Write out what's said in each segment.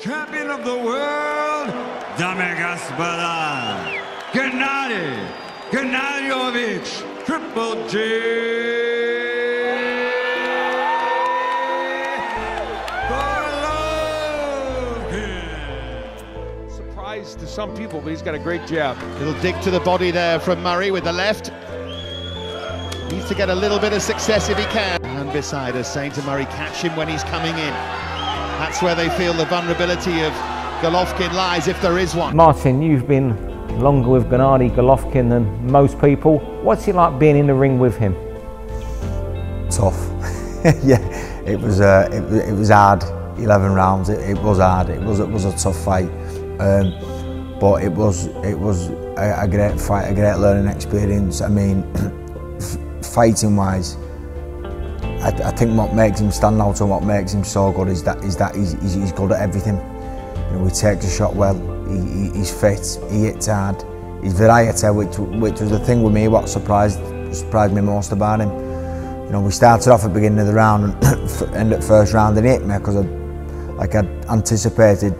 champion of the world, dame gospoda, Gennady Triple G. Golovkin. Surprise to some people, but he's got a great jab. Little dig to the body there from Murray with the left. Needs to get a little bit of success if he can. And beside us saying to Murray, catch him when he's coming in. That's where they feel the vulnerability of Golovkin lies, if there is one. Martin, you've been longer with Gennady Golovkin than most people. What's it like being in the ring with him? Tough. Yeah, it was hard. 11 rounds. It was hard. It was a tough fight. But it was a great fight, a great learning experience. I mean, fighting wise, I think what makes him stand out and what makes him so good is that he's good at everything. You know, he takes a shot well, he's fit, he hits hard, his variety, which was the thing with me, what surprised me most about him. You know, we started off at the beginning of the round and ended at first round and he hit me because I'd anticipated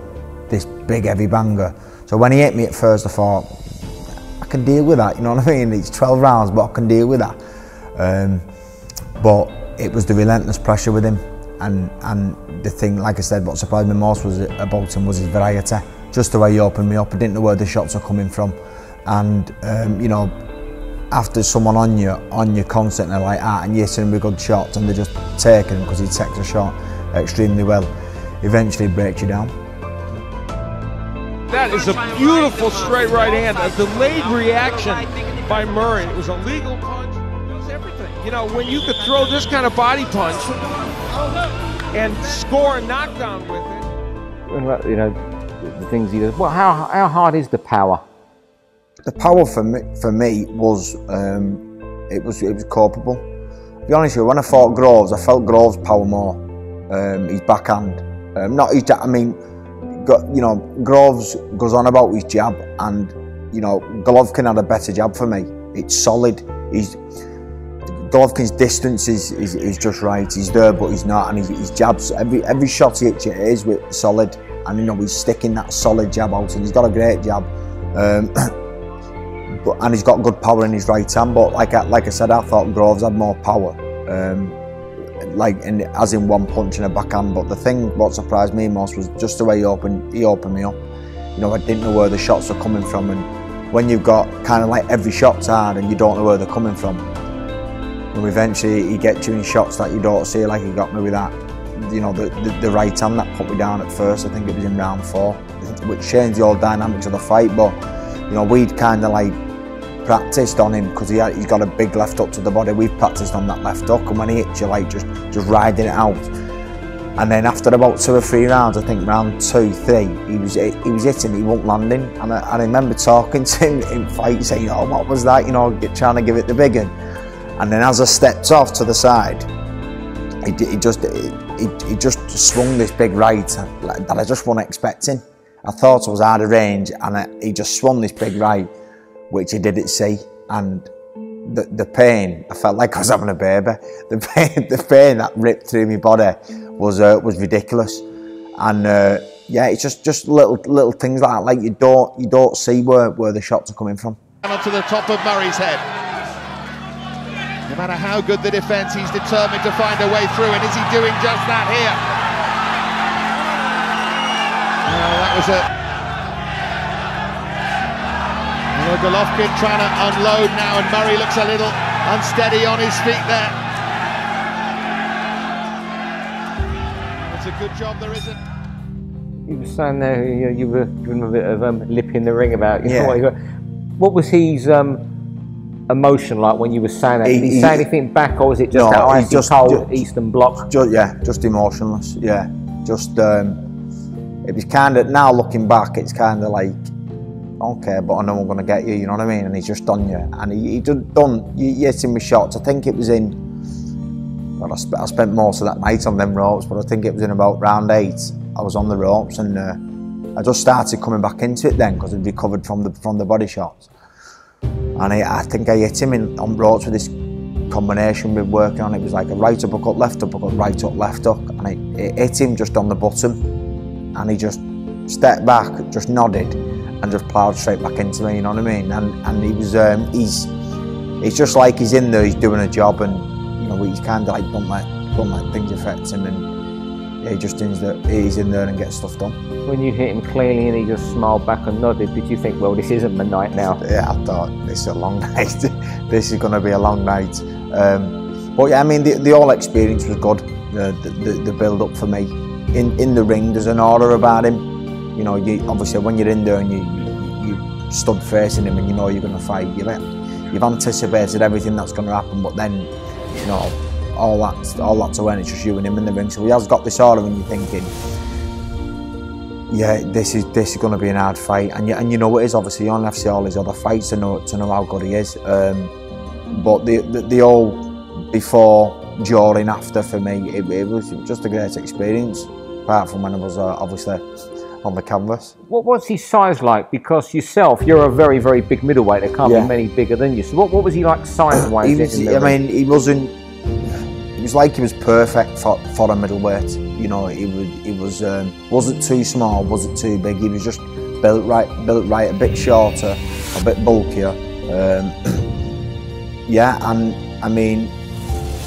this big heavy banger. So when he hit me at first, I thought, I can deal with that, you know what I mean? It's 12 rounds, but I can deal with that. But it was the relentless pressure with him, and the thing, like I said, what surprised me most about him was his variety. Just the way he opened me up, I didn't know where the shots were coming from, and you know, after someone on you constantly like that, and you're hitting with good shots, and they're just taking him because he takes a shot extremely well, eventually breaks you down. That is a beautiful straight right hand, a delayed reaction by Murray. It was a legal punch, it was everything. You know, when you could throw this kind of body punch and score a knockdown with it. You know, the things he does. Well, how hard is the power? The power for me was it was culpable. To be honest with you, when I fought Groves, I felt Groves' power more. His backhand, not his. I mean, you know, Groves goes on about his jab, and you know, Golovkin had a better jab for me. It's solid. Golovkin's distance is just right. He's there, but he's not, and his jabs. Every shot he hits, it is with solid, and you know, he's sticking that solid jab out, and he's got a great jab. And he's got good power in his right hand. But like I said, I thought Groves had more power. As in one punch and a backhand. But the thing what surprised me most was just the way he opened me up. You know, I didn't know where the shots were coming from, and when you've got kind of like every shot's hard and you don't know where they're coming from, and eventually he gets you in shots that you don't see, like he got me with that, you know, the right hand that put me down at first. I think it was in round 4, which changed the whole dynamics of the fight. But you know, we'd kind of like practiced on him because he's got a big left hook to the body. We've practiced on that left hook, and when he hits you, like just riding it out. And then after about 2 or 3 rounds, I think round 2, 3, he was hitting, he wasn't landing. And I remember talking to him in fight, saying, "Oh, what was that?" You know, trying to give it the big one. And then as I stepped off to the side, he just swung this big right that I just wasn't expecting. I thought I was out of range, and he just swung this big right, which he didn't see, and the pain, I felt like I was having a baby. The pain that ripped through my body was ridiculous, and yeah, it's just little things like that. Like you don't see where the shots are coming from. Onto the top of Murray's head. No matter how good the defence, he's determined to find a way through, and is he doing just that here? That was it. Golovkin trying to unload now, and Murray looks a little unsteady on his feet there. It's a good job there isn't. You were saying there, you were giving him a bit of lip in the ring about, you know, Yeah. What was his emotion like when you were saying that? Did he say anything back, or was it just that icy cold Eastern Bloc? Just emotionless. Yeah, just it was kind of, now looking back, it's kind of like, okay, but I know I'm going to get you, you know what I mean? And he's just done you. And he hit him with shots. I think it was in, well, I spent most of that night on them ropes, but I think it was in about round 8. I was on the ropes, and I just started coming back into it then because I'd recovered from the body shots. And I think I hit him on ropes with this combination we're working on. It was like a right uppercut, left uppercut, right up, left hook. And it hit him just on the bottom. And he just stepped back, just nodded, and just ploughed straight back into me. You know what I mean? And he was, it's just like he's in there, he's doing a job, and you know, he's kind of like don't let things affect him, and yeah, he just he's in there and gets stuff done. When you hit him cleanly and he just smiled back and nodded, did you think, well, this isn't the night now? Yeah, I thought, this is a long night. This is going to be a long night. But yeah, I mean, the whole experience was good. The build up for me. In the ring, there's an aura about him. You know, obviously when you're in there and you stood facing him and you know you're going to fight, you've anticipated everything that's going to happen, but then, you know, all that's away, and it's just you and him in the ring. So he has got this aura, and you're thinking, yeah, this is going to be an hard fight, and you know it is. Obviously, you only have to see all his other fights to know how good he is. But the whole before, during, after for me, it was just a great experience. Apart from when I was obviously on the canvas. What was his size like? Because yourself, you're a very, very big middleweight. There can't be many bigger than you. So what was he like size-wise? I mean, he wasn't. It was like he was perfect for a middleweight. You know, he wasn't too small, wasn't too big. He was just built right, a bit shorter, a bit bulkier. Yeah, and I mean,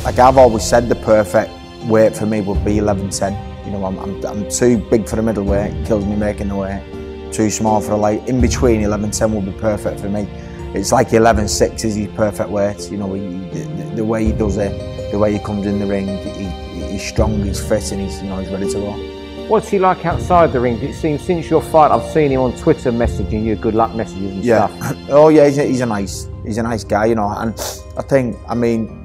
like I've always said, the perfect weight for me would be 11-10. You know, I'm too big for the middleweight, it kills me making the weight. Too small for a light. In between, 11-10 would be perfect for me. It's like 11-6 is his perfect weight. You know, the way he does it, the way he comes in the ring, he's strong, he's fit, and he's ready to go. What's he like outside the ring? It seems since your fight, I've seen him on Twitter messaging you good luck messages and stuff. Oh yeah, he's a nice guy, you know. And I think, I mean,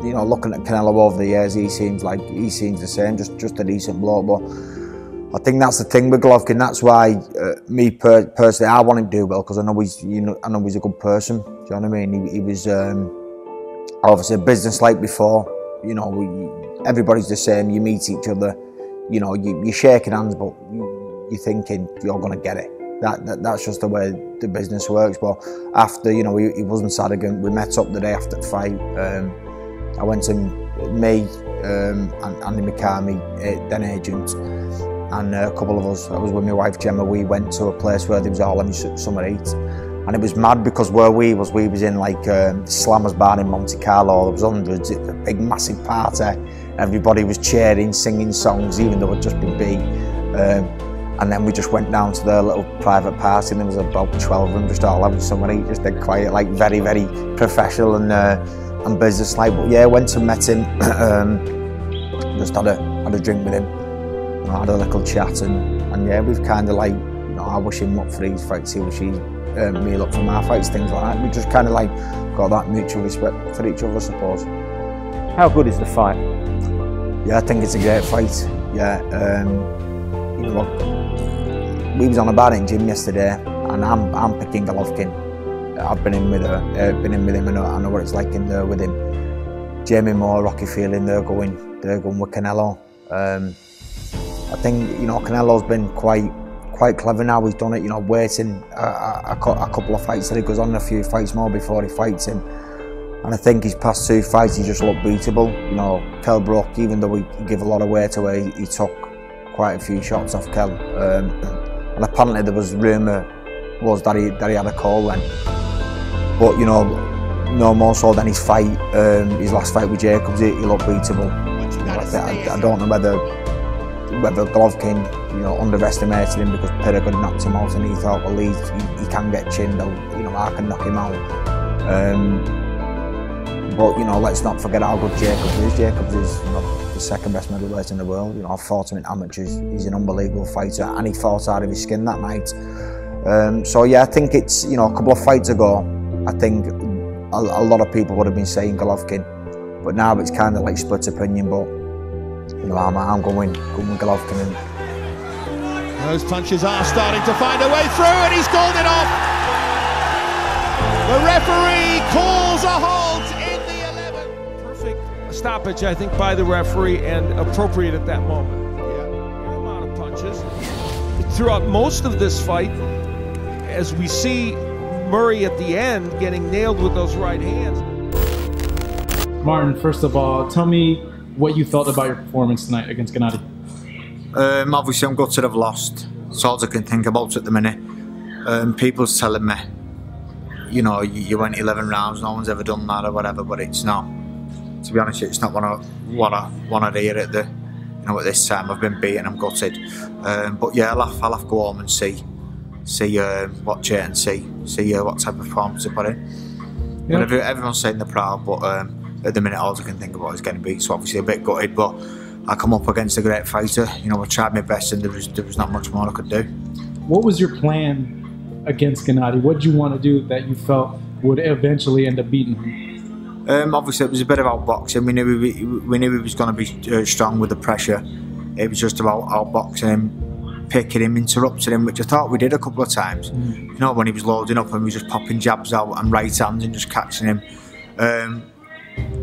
you know, looking at Canelo over the years, he seems the same, just a decent bloke. But I think that's the thing with Golovkin. That's why me personally, I want him to do well, because I know he's a good person. Do you know what I mean? He was obviously a business like before. You know, everybody's the same. You meet each other. You know, you're shaking hands, but you're thinking you're gonna get it. That's just the way the business works. But after, you know, he wasn't sad again. We met up the day after the fight. I went to me and Andy McCarmy, then agent, and a couple of us. I was with my wife Gemma. We went to a place where there was all having summer heat, and it was mad because where we was in like Slammers Bar in Monte Carlo. There was hundreds. It was a big, massive party. Everybody was cheering, singing songs, even though it just been beat. And then we just went down to their little private party, and there was about 12 of them just all having summer heat, just dead quiet, like very, very professional and business like. But yeah, went and met him, just had a drink with him, you know, had a little chat, and yeah, we've kind of like, you know, I wish him luck for his fights, he wishes me luck for my fights, things like that. We just kind of like got that mutual respect for each other, I suppose. How good is the fight? Yeah, I think it's a great fight. Yeah, you know, we was on about it in gym yesterday, and I'm picking Golovkin. I've been in with him, and I know what it's like in there with him. Jamie Moore, Rocky Fielding, they're going with Canelo. I think, you know, Canelo's been quite clever now. He's done it, you know, waiting a couple of fights till he goes on, a few fights more before he fights him. And I think his past 2 fights, he just looked beatable. You know, Kell Brook, even though he gave a lot of weight away, he took quite a few shots off Kell. And apparently there was rumour that he had a call then. But you know, no more so than his last fight with Jacobs, he looked beatable. I don't know whether Golovkin, you know, underestimated him because Pirog had knocked him out, and he thought, well, he can get chinned, you know, I can knock him out. But you know, let's not forget how good Jacobs is. Jacobs is, you know, the second best middleweight in the world. You know, I've fought him in amateurs. He's an unbelievable fighter, and he fought out of his skin that night. So yeah, I think it's, you know, a couple of fights ago, I think a lot of people would have been saying Golovkin, but now it's kind of like split opinion. But you know, I'm going Golovkin. And those punches are starting to find a way through, and he's called it off. The referee calls a halt in the 11th. Perfect stoppage, I think, by the referee, and appropriate at that moment. Yeah, a amount of punches throughout most of this fight, as we see Murray at the end getting nailed with those right hands. Martin, first of all, tell me what you thought about your performance tonight against Gennady. Obviously I'm gutted I've lost. It's all I can think about at the minute. People's telling me, you know, you went 11 rounds, no one's ever done that or whatever, but it's not. To be honest, it's not what I want to hear at the, you know, at this time. I've been beaten, I'm gutted. But yeah, I'll have to go home and see watch it and see what type of performance they put in. Yeah. Everyone's saying they're proud, but at the minute all I can think about is getting beat. So obviously a bit gutted, but I come up against a great fighter. You know, I tried my best and there was not much more I could do. What was your plan against Gennady? What did you want to do that you felt would eventually end up beating him? Obviously it was a bit about boxing. We knew he was going to be strong with the pressure. It was just about outboxing him, picking him, interrupting him, which I thought we did a couple of times. You know, when he was loading up and we was just popping jabs out and right hands and just catching him.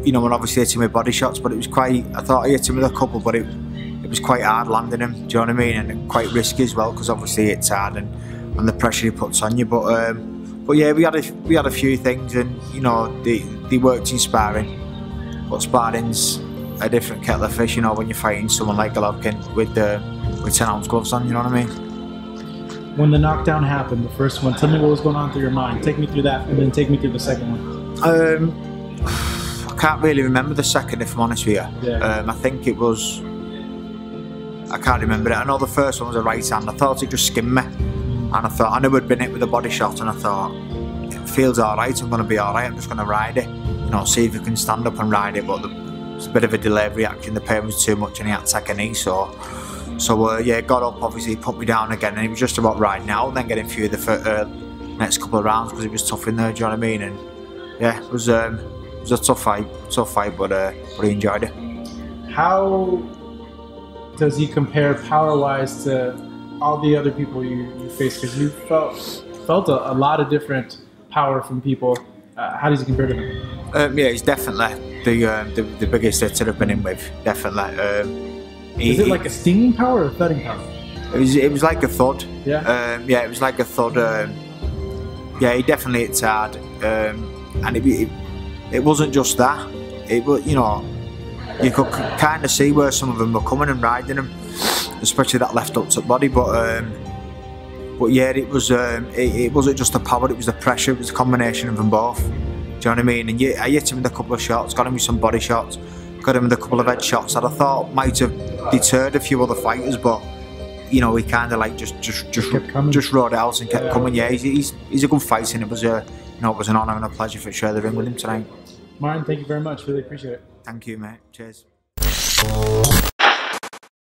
You know, and obviously hitting with body shots, but it was quite, I thought I hit him with a couple, but it was quite hard landing him, do you know what I mean? And quite risky as well, because obviously it's hard and the pressure he puts on you. But yeah, we had a few things, and you know, they worked in sparring, but sparring's a different kettle of fish, you know, when you're fighting someone like Golovkin with 10-ounce gloves on, you know what I mean? When the knockdown happened, the first one, tell me what was going on through your mind. Take me through that, and then take me through the second one. I can't really remember the second, if I'm honest with you. Yeah. I think it was, I can't remember it. I know the first one was a right hand. I thought it just skimmed me. And I thought, I knew I'd been hit with a body shot, and I thought, it feels alright, I'm going to be alright, I'm just going to ride it. You know, see if I can stand up and ride it, but it's a bit of a delayed reaction, the pain was too much and he had to take a knee, so yeah, got up, obviously put me down again, and it was just about riding out and then getting through the next couple of rounds, because it was tough in there, do you know what I mean? And yeah, it was a tough fight, but he enjoyed it. How does he compare power-wise to all the other people you faced? Because you felt a lot of different power from people. How does he compare to them? Yeah, he's definitely the biggest hitter I've been in with. Definitely. Is it like a stinging power or a thudding power? It was like a thud. Yeah. Yeah, it was like a thud. Yeah, he definitely hits hard. And it wasn't just that. It was, you know, you could kind of see where some of them were coming and riding him, especially that left up to body. But yeah, it wasn't just the power, it was the pressure, it was a combination of them both. Do you know what I mean? And I hit him with a couple of shots, got him with some body shots, got him with a couple of head shots that I thought might have deterred a few other fighters, but you know, he kind of like just rode it out and kept coming. Yeah, he's a good fighter, and it was you know, it was an honour and a pleasure to share the ring with him tonight. Martin, thank you very much, really appreciate it. Thank you, mate. Cheers.